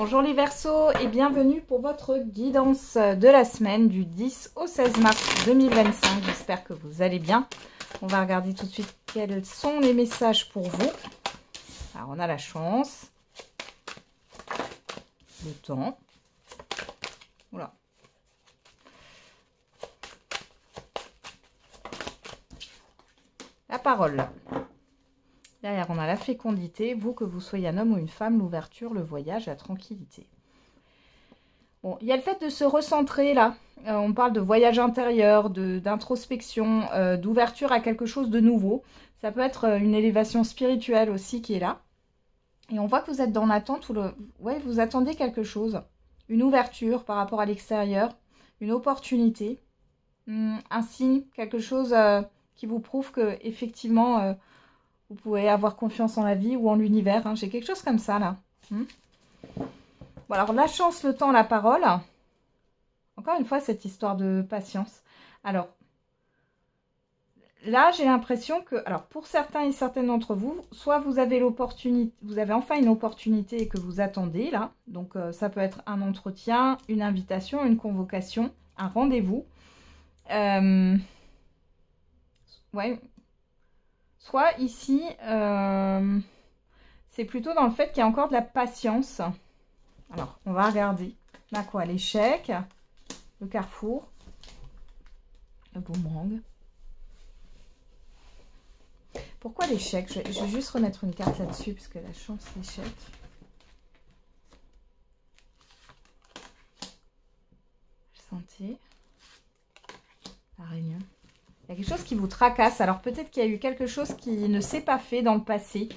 Bonjour les Verseaux et bienvenue pour votre guidance de la semaine du 10 au 16 mars 2025. J'espère que vous allez bien. On va regarder tout de suite quels sont les messages pour vous. Alors on a la chance, le temps, voilà. La parole. Derrière, on a la fécondité, vous, que vous soyez un homme ou une femme, l'ouverture, le voyage, la tranquillité. Bon, il y a le fait de se recentrer là. On parle de voyage intérieur, d'introspection, d'ouverture à quelque chose de nouveau. Ça peut être une élévation spirituelle aussi qui est là. Et on voit que vous êtes dans l'attente, ouais, vous attendez quelque chose. Une ouverture par rapport à l'extérieur, une opportunité, un signe, quelque chose qui vous prouve que effectivement vous pouvez avoir confiance en la vie ou en l'univers. Hein. J'ai quelque chose comme ça, là. Bon, alors, la chance, le temps, la parole. Encore une fois, cette histoire de patience. Alors, là, j'ai l'impression que... Alors, pour certains et certaines d'entre vous, soit vous avez l'opportunité... Vous avez enfin une opportunité que vous attendez, là. Donc, ça peut être un entretien, une invitation, une convocation, un rendez-vous. Ouais... Soit ici, c'est plutôt dans le fait qu'il y a encore de la patience. Alors, on va regarder. On a quoi? L'échec, le carrefour, le boomerang. Pourquoi l'échec? Je vais juste remettre une carte là-dessus, parce que la chance, l'échec. Je sentais. La réunion. Il y a quelque chose qui vous tracasse. Alors peut-être qu'il y a eu quelque chose qui ne s'est pas fait dans le passé.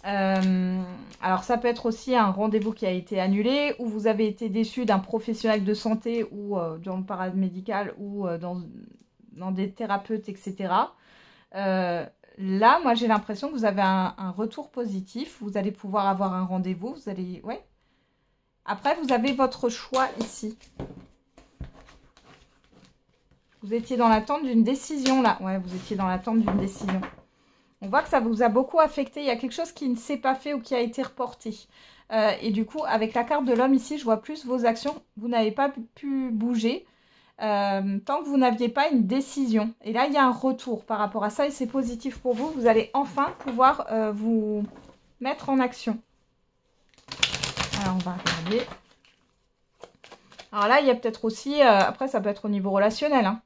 Alors ça peut être aussi un rendez-vous qui a été annulé, ou vous avez été déçu d'un professionnel de santé ou dans le paramédical ou dans des thérapeutes, etc. Là, moi j'ai l'impression que vous avez un retour positif. Vous allez pouvoir avoir un rendez-vous. Vous allez... Ouais. Après, vous avez votre choix ici. Vous étiez dans l'attente d'une décision, là. Ouais, vous étiez dans l'attente d'une décision. On voit que ça vous a beaucoup affecté. Il y a quelque chose qui ne s'est pas fait ou qui a été reporté. Et du coup, avec la carte de l'homme ici, je vois plus vos actions. Vous n'avez pas pu bouger tant que vous n'aviez pas une décision. Et là, il y a un retour par rapport à ça et c'est positif pour vous. Vous allez enfin pouvoir vous mettre en action. Alors, on va regarder. Alors là, il y a peut-être aussi... après, ça peut être au niveau relationnel, hein.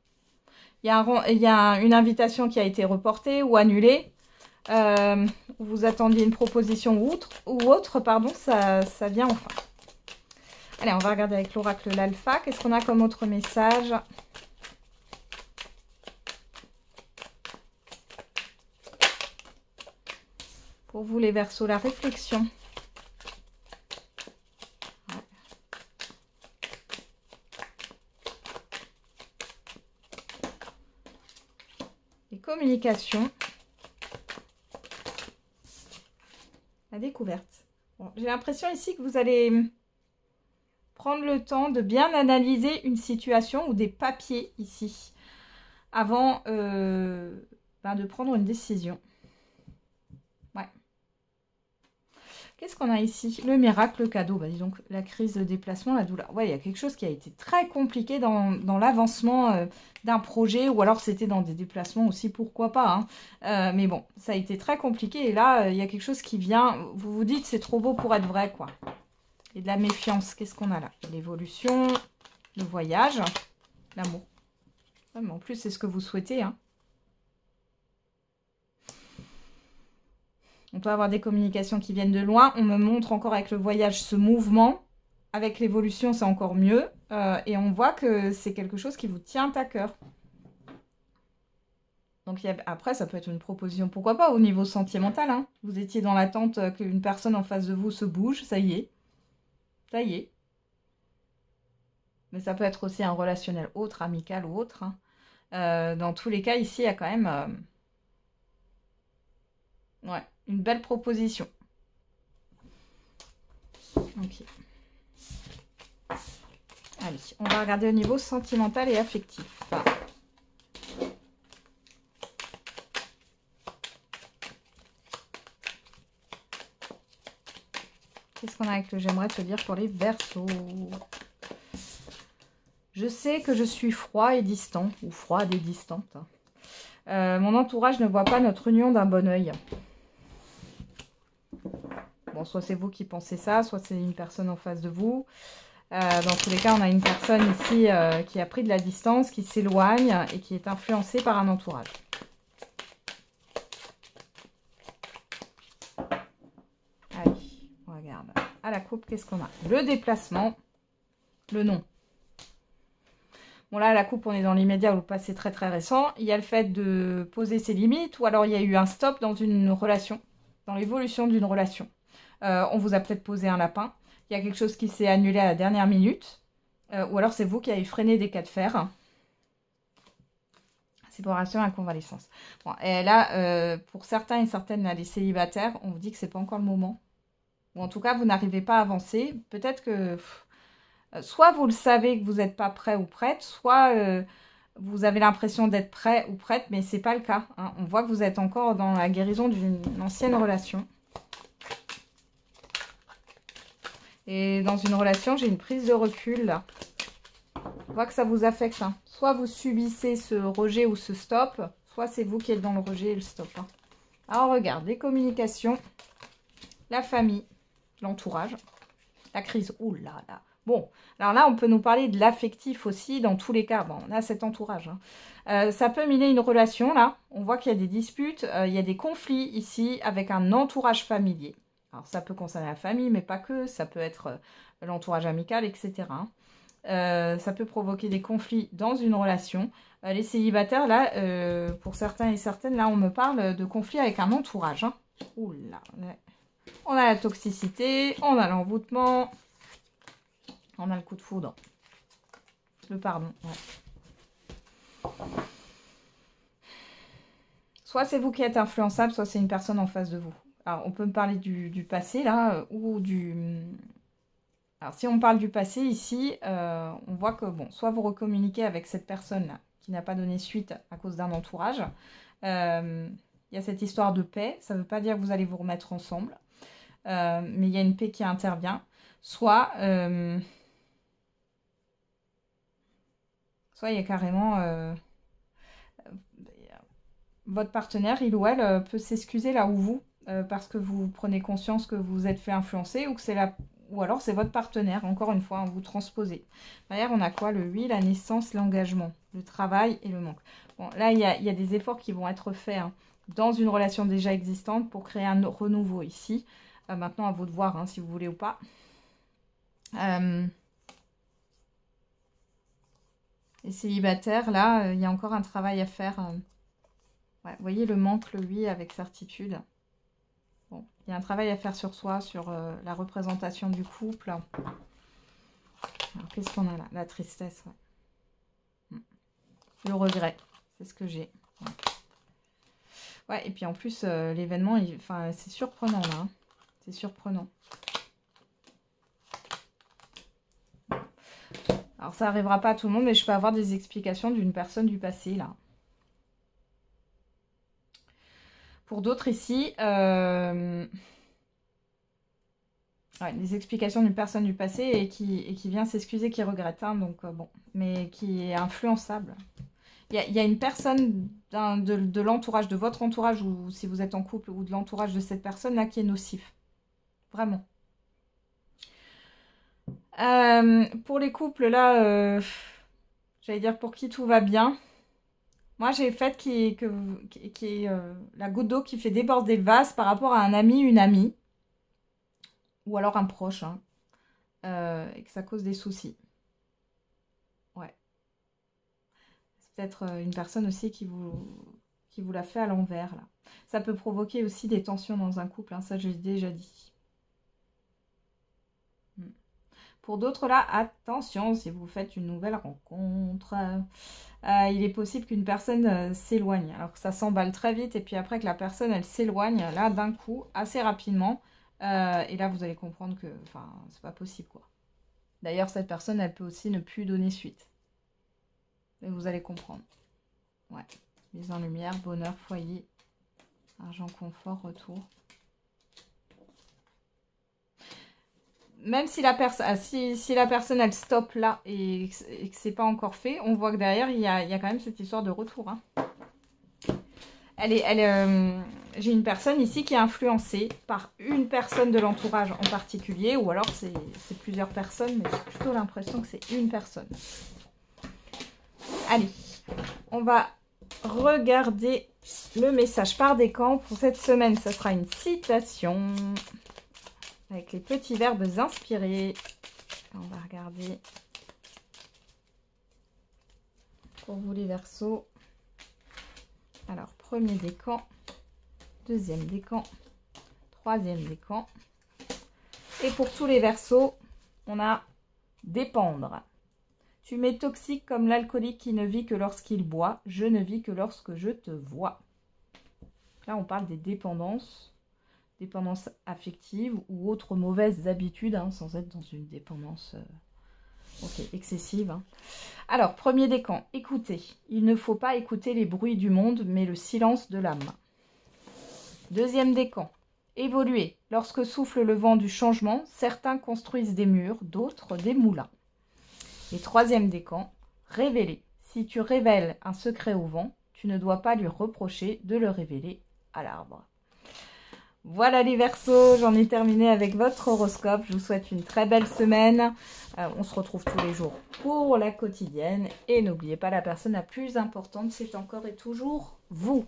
Il y a une invitation qui a été reportée ou annulée. Vous attendiez une proposition ou autre, pardon, ça vient enfin. Allez, on va regarder avec l'oracle l'alpha. Qu'est-ce qu'on a comme autre message? Pour vous les Verseaux, la réflexion. Communication, la découverte. Bon, j'ai l'impression ici que vous allez prendre le temps de bien analyser une situation ou des papiers ici avant de prendre une décision. Ouais. Qu'est-ce qu'on a ici? Le miracle, le cadeau. Bah, dis donc, la crise de déplacement, la douleur. Ouais, il y a quelque chose qui a été très compliqué dans l'avancement d'un projet, ou alors c'était dans des déplacements aussi, pourquoi pas. Hein. Mais bon, ça a été très compliqué. Et là, il y a quelque chose qui vient. Vous vous dites, c'est trop beau pour être vrai, quoi. Et de la méfiance. Qu'est-ce qu'on a là? L'évolution, le voyage, l'amour. Ouais, mais en plus, c'est ce que vous souhaitez, hein. On peut avoir des communications qui viennent de loin. On me montre encore avec le voyage ce mouvement. Avec l'évolution, c'est encore mieux. Et on voit que c'est quelque chose qui vous tient à cœur. Donc après, ça peut être une proposition, pourquoi pas, au niveau sentimental. Hein. Vous étiez dans l'attente qu'une personne en face de vous se bouge. Ça y est. Ça y est. Mais ça peut être aussi un relationnel autre, amical ou autre. Hein. Dans tous les cas, ici, il y a quand même... Ouais, une belle proposition. Ok. Allez, on va regarder au niveau sentimental et affectif. Qu'est-ce qu'on avec le j'aimerais te dire pour les Verseaux. Je sais que je suis froid et distant, ou froide et distante. Mon entourage ne voit pas notre union d'un bon œil. Bon, soit c'est vous qui pensez ça, soit c'est une personne en face de vous. Dans tous les cas, on a une personne ici qui a pris de la distance, qui s'éloigne et qui est influencée par un entourage. Allez, on regarde. À la coupe, qu'est-ce qu'on a? Le déplacement, le non. Bon là, à la coupe, on est dans l'immédiat ou le passé très très récent. Il y a le fait de poser ses limites ou alors il y a eu un stop dans une relation, dans l'évolution d'une relation. On vous a peut-être posé un lapin. Il y a quelque chose qui s'est annulé à la dernière minute. Ou alors c'est vous qui avez freiné des cas de fer. Séparation et convalescence. Bon, et là, pour certains et certaines, là, les célibataires, on vous dit que c'est pas encore le moment. Ou en tout cas, vous n'arrivez pas à avancer. Peut-être que... soit vous le savez que vous n'êtes pas prêt ou prête, soit vous avez l'impression d'être prêt ou prête, mais ce n'est pas le cas. Hein. On voit que vous êtes encore dans la guérison d'une ancienne relation. Et dans une relation, j'ai une prise de recul là. On voit que ça vous affecte. Hein. Soit vous subissez ce rejet ou ce stop, soit c'est vous qui êtes dans le rejet et le stop. Hein. Alors regarde, les communications, la famille, l'entourage, la crise. Ouh là là. Bon, alors là, on peut nous parler de l'affectif aussi, dans tous les cas. Bon, on a cet entourage. Hein. Ça peut miner une relation, là. On voit qu'il y a des disputes, il y a des conflits ici avec un entourage familier. Alors, ça peut concerner la famille, mais pas que. Ça peut être l'entourage amical, etc. Ça peut provoquer des conflits dans une relation. Les célibataires, là, pour certains et certaines, là, on me parle de conflits avec un entourage. Hein. Ouh là, là. On a la toxicité, on a l'envoûtement... On a le coup de foudre. Le pardon. Ouais. Soit c'est vous qui êtes influençable, soit c'est une personne en face de vous. Alors, on peut me parler du passé, là, ou du... Alors, si on parle du passé, ici, on voit que, bon, soit vous recommuniquez avec cette personne-là, qui n'a pas donné suite à cause d'un entourage. Il y a cette histoire de paix. Ça ne veut pas dire que vous allez vous remettre ensemble. Mais il y a une paix qui intervient. Soit il y a carrément votre partenaire, il ou elle, peut s'excuser là où vous, parce que vous prenez conscience que vous êtes fait influencer ou que c'est la... ou alors c'est votre partenaire, encore une fois, hein, vous transposez. Derrière, on a quoi? Le 8, la naissance, l'engagement, le travail et le manque. Bon, là, il y a des efforts qui vont être faits hein, dans une relation déjà existante pour créer un renouveau ici. Maintenant, à vous de voir hein, si vous voulez ou pas. Les célibataires, là, il y a encore un travail à faire. Ouais, vous voyez le manque, le oui, avec certitude. Bon, il y a un travail à faire sur soi, sur la représentation du couple. Alors, qu'est-ce qu'on a là? La tristesse, ouais. Le regret, c'est ce que j'ai. Ouais. Ouais, et puis en plus, l'événement, enfin, c'est surprenant, là. Hein. C'est surprenant. Alors, ça n'arrivera pas à tout le monde, mais je peux avoir des explications d'une personne du passé, là. Pour d'autres ici, ouais, des explications d'une personne du passé et qui vient s'excuser, qui regrette. Hein, donc, bon, mais qui est influençable. Il y a une personne de l'entourage, de votre entourage, ou si vous êtes en couple, ou de l'entourage de cette personne-là qui est nocif. Vraiment. Pour les couples, là, j'allais dire pour qui tout va bien. Moi, j'ai le fait qui est la goutte d'eau qui fait déborder le vase par rapport à un ami, une amie. Ou alors un proche. Hein, et que ça cause des soucis. Ouais. C'est peut-être une personne aussi qui vous l'a fait à l'envers. Là. Ça peut provoquer aussi des tensions dans un couple. Hein, ça, j'ai déjà dit. Pour d'autres, là, attention, si vous faites une nouvelle rencontre, il est possible qu'une personne s'éloigne. Alors que ça s'emballe très vite et puis après que la personne, elle s'éloigne, là, d'un coup, assez rapidement. Et là, vous allez comprendre que, enfin, c'est pas possible, quoi. D'ailleurs, cette personne, elle peut aussi ne plus donner suite. Et vous allez comprendre. Ouais. Mise en lumière, bonheur, foyer, argent, confort, retour. même si la personne, si la personne elle stoppe là et que c'est pas encore fait, on voit que derrière il y a quand même cette histoire de retour. Hein. J'ai une personne ici qui est influencée par une personne de l'entourage en particulier, ou alors c'est plusieurs personnes, mais j'ai plutôt l'impression que c'est une personne. Allez, on va regarder le message par décan. Pour cette semaine, ce sera une citation avec les petits verbes inspirés. On va regarder pour vous les Verseaux. Alors, premier décan, deuxième décan, troisième décan. Et pour tous les Verseaux, on a dépendre. Tu m'es toxique comme l'alcoolique qui ne vit que lorsqu'il boit. Je ne vis que lorsque je te vois. Là, on parle des dépendances affectives ou autres mauvaises habitudes, hein, sans être dans une dépendance excessive. Hein. Alors, premier décan, écoutez. Il ne faut pas écouter les bruits du monde, mais le silence de l'âme. Deuxième décan, évoluer. Lorsque souffle le vent du changement, certains construisent des murs, d'autres des moulins. Et troisième décan, révéler. Si tu révèles un secret au vent, tu ne dois pas lui reprocher de le révéler à l'arbre. Voilà les Verseaux, j'en ai terminé avec votre horoscope. Je vous souhaite une très belle semaine. On se retrouve tous les jours pour la quotidienne. Et n'oubliez pas, la personne la plus importante, c'est encore et toujours vous.